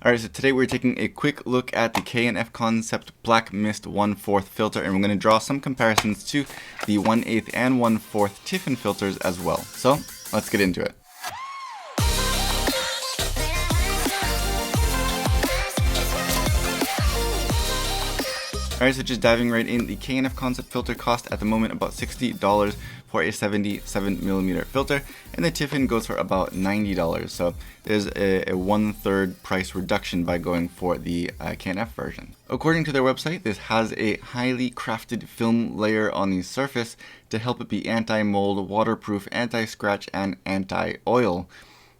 Alright, so today we're taking a quick look at the K&F Concept Black Mist 1/4 filter, and we're going to draw some comparisons to the 1/8 and 1/4 Tiffen filters as well. So let's get into it. Alright, so just diving right in, the K&F Concept filter cost at the moment about $60 for a 77mm filter, and the Tiffen goes for about $90. So there's a 1/3 price reduction by going for the K&F version. According to their website, this has a highly crafted film layer on the surface to help it be anti-mold, waterproof, anti-scratch, and anti-oil.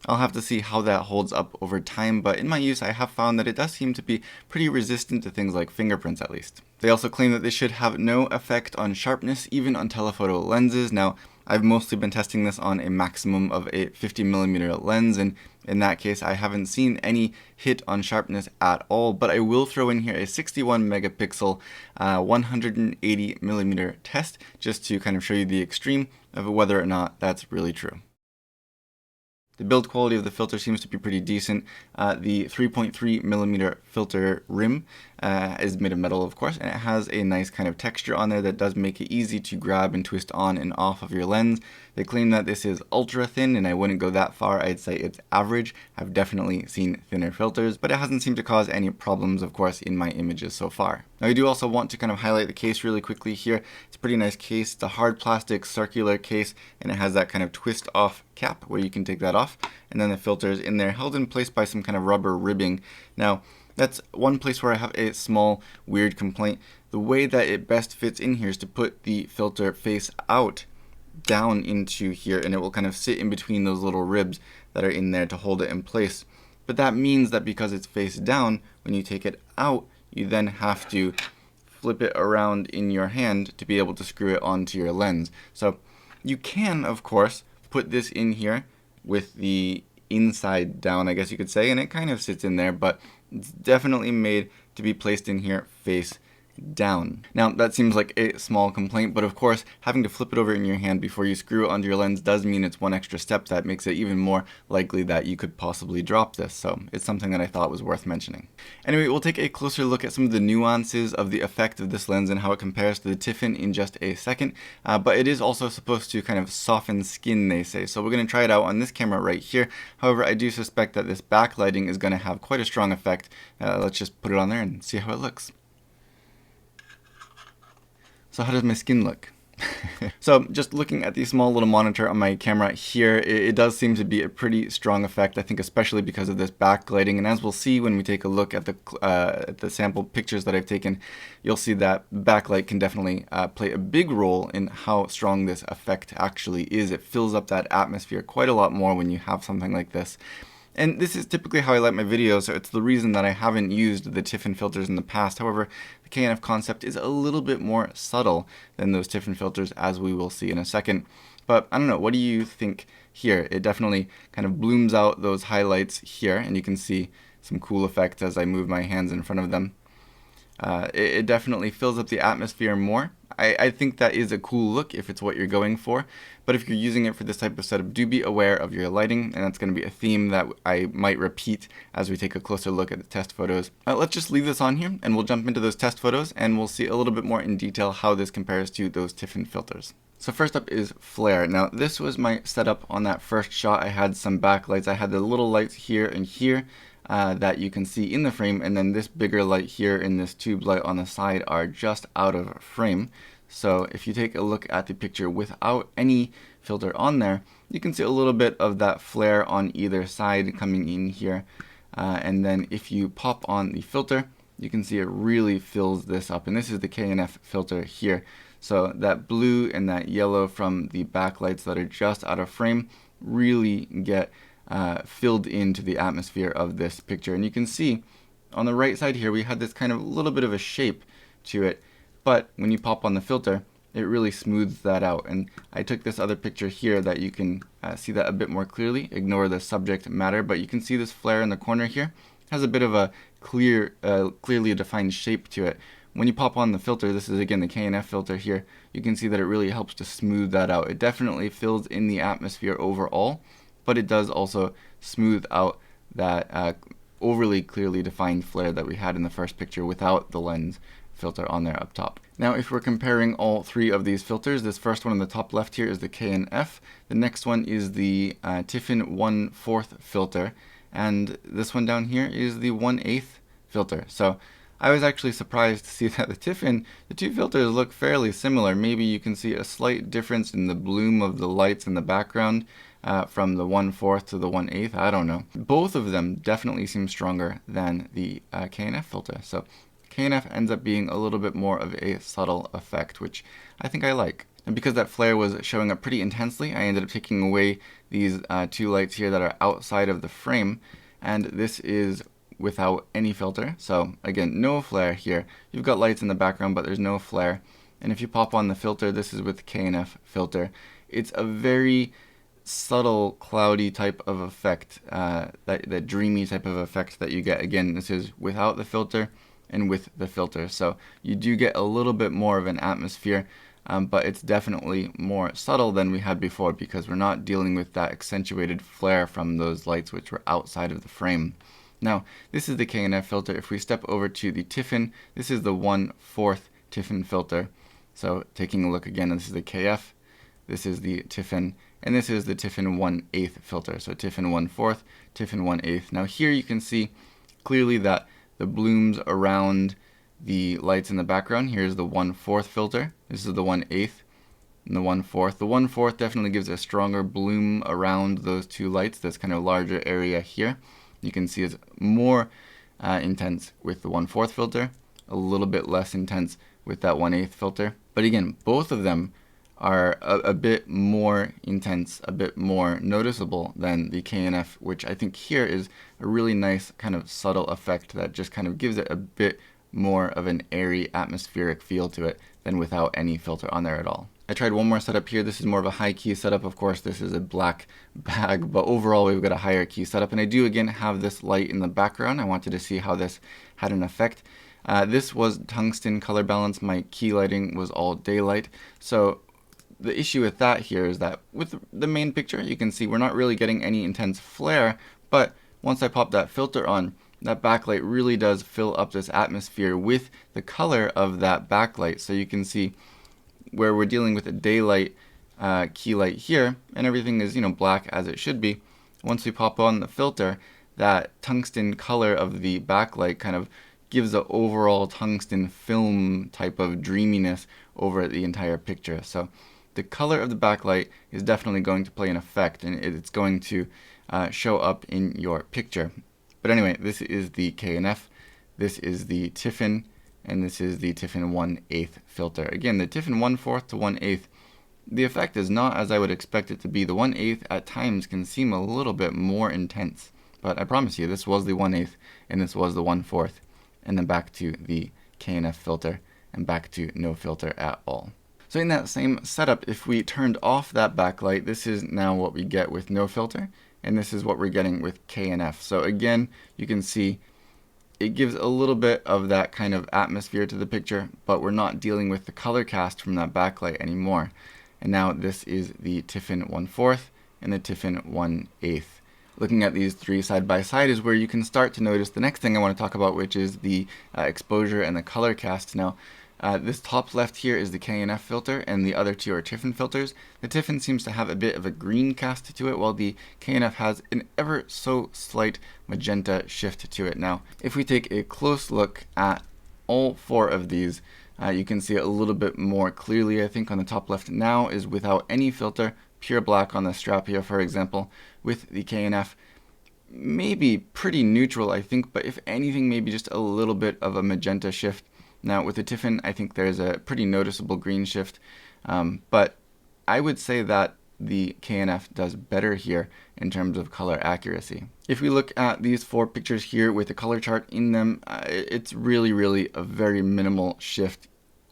I'll have to see how that holds up over time, but in my use I have found that it does seem to be pretty resistant to things like fingerprints at least. They also claim that this should have no effect on sharpness, even on telephoto lenses. Now, I've mostly been testing this on a maximum of a 50mm lens, and in that case I haven't seen any hit on sharpness at all, but I will throw in here a 61 megapixel 180mm test just to kind of show you the extreme of whether or not that's really true. The build quality of the filter seems to be pretty decent. The 3.3mm filter rim is made of metal, of course, and it has a nice kind of texture on there that does make it easy to grab and twist on and off of your lens. They claim that this is ultra thin, and I wouldn't go that far. I'd say it's average. I've definitely seen thinner filters, but it hasn't seemed to cause any problems, of course, in my images so far. Now, I do also want to kind of highlight the case really quickly here. It's a pretty nice case. It's a hard plastic circular case, and it has that kind of twist off cap where you can take that off, and then the filter is in there held in place by some kind of rubber ribbing. Now, that's one place where I have a small weird complaint. The way that it best fits in here is to put the filter face out down into here, and it will kind of sit in between those little ribs that are in there to hold it in place. But that means that because it's face down, when you take it out, you then have to flip it around in your hand to be able to screw it onto your lens. So you can, of course, put this in here with the inside down, I guess you could say, and it kind of sits in there, but it's definitely made to be placed in here face down. Now, that seems like a small complaint, but of course, having to flip it over in your hand before you screw it onto your lens does mean it's one extra step that makes it even more likely that you could possibly drop this, so it's something that I thought was worth mentioning. Anyway, we'll take a closer look at some of the nuances of the effect of this lens and how it compares to the Tiffen in just a second, but it is also supposed to kind of soften skin, they say, so we're going to try it out on this camera right here. However, I do suspect that this backlighting is going to have quite a strong effect. Let's just put it on there and see how it looks. So how does my skin look? So just looking at the small little monitor on my camera here, it does seem to be a pretty strong effect, I think, especially because of this backlighting. And as we'll see when we take a look at the sample pictures that I've taken, you'll see that backlight can definitely play a big role in how strong this effect actually is. It fills up that atmosphere quite a lot more when you have something like this. And this is typically how I light my videos, so it's the reason that I haven't used the Tiffen filters in the past. However, the K&F Concept is a little bit more subtle than those Tiffen filters, as we will see in a second. But I don't know, what do you think here? It definitely kind of blooms out those highlights here, and you can see some cool effects as I move my hands in front of them. It definitely fills up the atmosphere more. I think that is a cool look if it's what you're going for, but if you're using it for this type of setup, do be aware of your lighting, and that's going to be a theme that I might repeat as we take a closer look at the test photos. Let's just leave this on here, and we'll jump into those test photos, and we'll see a little bit more in detail how this compares to those Tiffen filters. So first up is flare. Now, this was my setup on that first shot. I had some backlights. I had the little lights here and here that you can see in the frame, and then this bigger light here and this tube light on the side are just out of frame. So if you take a look at the picture without any filter on there, you can see a little bit of that flare on either side coming in here, and then if you pop on the filter, you can see it really fills this up, and this is the K&F filter here. So that blue and that yellow from the backlights that are just out of frame really get filled into the atmosphere of this picture. And you can see on the right side here we had this kind of little bit of a shape to it, but when you pop on the filter, it really smooths that out. And I took this other picture here that you can see that a bit more clearly. Ignore the subject matter, but you can see this flare in the corner here. It has a bit of a clearly defined shape to it. When you pop on the filter, this is again the K&F filter here, you can see that it really helps to smooth that out. It definitely fills in the atmosphere overall, but it does also smooth out that overly clearly defined flare that we had in the first picture without the lens filter on there up top. Now if we're comparing all three of these filters, this first one on the top left here is the K&F, the next one is the Tiffen 1/4 filter, and this one down here is the 1/8 filter. So I was actually surprised to see that the two filters look fairly similar. Maybe you can see a slight difference in the bloom of the lights in the background from the 1/4 to the 1/8. I don't know. Both of them definitely seem stronger than the K&F filter. So K&F ends up being a little bit more of a subtle effect, which I think I like. And because that flare was showing up pretty intensely, I ended up taking away these two lights here that are outside of the frame, and this is without any filter. So again, no flare here. You've got lights in the background, but there's no flare. And if you pop on the filter, this is with K&F filter. It's a very subtle, cloudy type of effect, that dreamy type of effect that you get. Again, this is without the filter and with the filter. So you do get a little bit more of an atmosphere, but it's definitely more subtle than we had before because we're not dealing with that accentuated flare from those lights which were outside of the frame. Now, this is the K&F filter. If we step over to the Tiffen, this is the 1/4 Tiffen filter. So taking a look again, this is the KF, this is the Tiffen, and this is the Tiffen 1/8 filter. So Tiffen 1/4, Tiffen 1/8. Now here you can see clearly that the blooms around the lights in the background. Here's the 1/4 filter. This is the 1/8 and the 1/4. The 1/4 definitely gives a stronger bloom around those two lights, this kind of larger area here. You can see it's more intense with the 1/4 filter, a little bit less intense with that 1/8 filter. But again, both of them are a bit more intense, a bit more noticeable than the K&F, which I think here is a really nice kind of subtle effect that just kind of gives it a bit more of an airy atmospheric feel to it than without any filter on there at all. I tried one more setup here. This is more of a high key setup. Of course, this is a black bag, but overall we've got a higher key setup. And I do again have this light in the background. I wanted to see how this had an effect. This was tungsten color balance. My key lighting was all daylight. So the issue with that here is that with the main picture, you can see we're not really getting any intense flare, but once I pop that filter on, that backlight really does fill up this atmosphere with the color of that backlight. So you can see where we're dealing with a daylight key light here, and everything is, black as it should be. Once we pop on the filter, that tungsten color of the backlight kind of gives an overall tungsten film type of dreaminess over the entire picture. So the color of the backlight is definitely going to play an effect, and it's going to show up in your picture. But anyway, this is the K&F, this is the Tiffen, and this is the Tiffen 1/8 filter. Again, the Tiffen 1/4 to 1/8, the effect is not as I would expect it to be. The 1/8 at times can seem a little bit more intense, but I promise you, this was the 1/8 and this was the 1/4, and then back to the K&F filter and back to no filter at all. So in that same setup, if we turned off that backlight, this is now what we get with no filter, and this is what we're getting with K&F. So again, you can see it gives a little bit of that kind of atmosphere to the picture, but we're not dealing with the color cast from that backlight anymore. And now this is the Tiffen 1/4 and the Tiffen 1/8. Looking at these three side by side is where you can start to notice the next thing I want to talk about, which is the exposure and the color cast. Now, this top left here is the K&F filter, and the other two are Tiffen filters. The Tiffen seems to have a bit of a green cast to it, while the K&F has an ever so slight magenta shift to it. Now, if we take a close look at all four of these, you can see it a little bit more clearly. I think on the top left now is without any filter, pure black on the strap here, for example. With the K&F, maybe pretty neutral, I think, but if anything, maybe just a little bit of a magenta shift. Now with the Tiffen, I think there's a pretty noticeable green shift, but I would say that the K&F does better here in terms of color accuracy. If we look at these four pictures here with the color chart in them, it's really a very minimal shift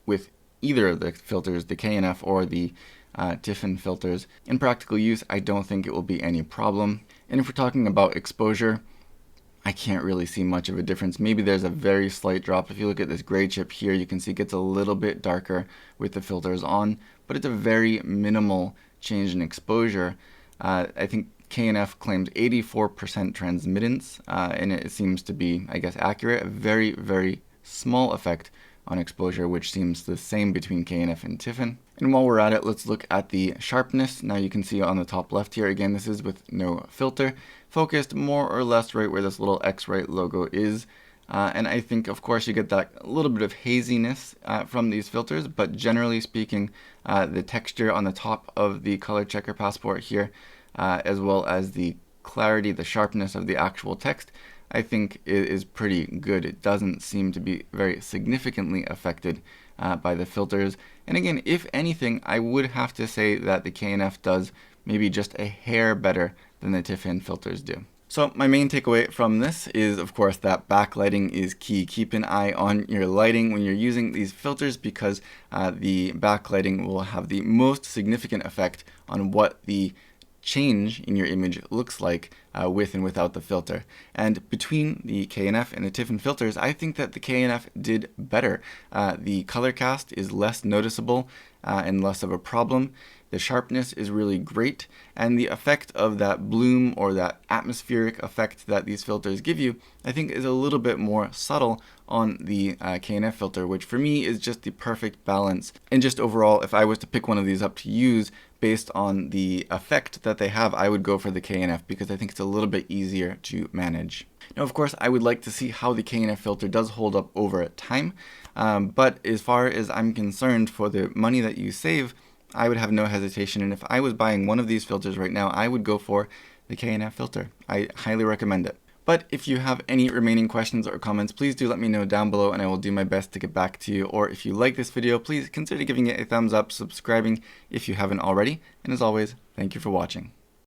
with either of the filters, the K&F or the Tiffen filters. In practical use, I don't think it will be any problem. And if we're talking about exposure, I can't really see much of a difference. Maybe there's a very slight drop. If you look at this gray chip here, you can see it gets a little bit darker with the filters on, but it's a very minimal change in exposure. I think K&F claims 84% transmittance, and it seems to be, I guess, accurate. A very, very small effect on exposure, which seems the same between K&F and Tiffen. And while we're at it, let's look at the sharpness. Now you can see on the top left here, again, this is with no filter, focused more or less right where this little X-Rite logo is. And I think, of course, you get that little bit of haziness from these filters, but generally speaking, the texture on the top of the color checker passport here, as well as the clarity, the sharpness of the actual text, I think is pretty good. It doesn't seem to be very significantly affected by the filters. And again, if anything, I would have to say that the K&F does maybe just a hair better than the Tiffen filters do. So my main takeaway from this is, of course, that backlighting is key. Keep an eye on your lighting when you're using these filters, because the backlighting will have the most significant effect on what the change in your image looks like with and without the filter. And between the K&F and the Tiffen filters, I think that the K&F did better. The color cast is less noticeable and less of a problem. The sharpness is really great, and the effect of that bloom or that atmospheric effect that these filters give you, I think is a little bit more subtle on the K&F filter, which for me is just the perfect balance. And just overall, if I was to pick one of these up to use based on the effect that they have, I would go for the K&F because I think it's a little bit easier to manage. Now, of course, I would like to see how the K&F filter does hold up over time, but as far as I'm concerned, for the money that you save, I would have no hesitation, and if I was buying one of these filters right now, I would go for the K&F filter. I highly recommend it. But if you have any remaining questions or comments, please do let me know down below and I will do my best to get back to you. Or if you like this video, please consider giving it a thumbs up, subscribing if you haven't already, and as always, thank you for watching.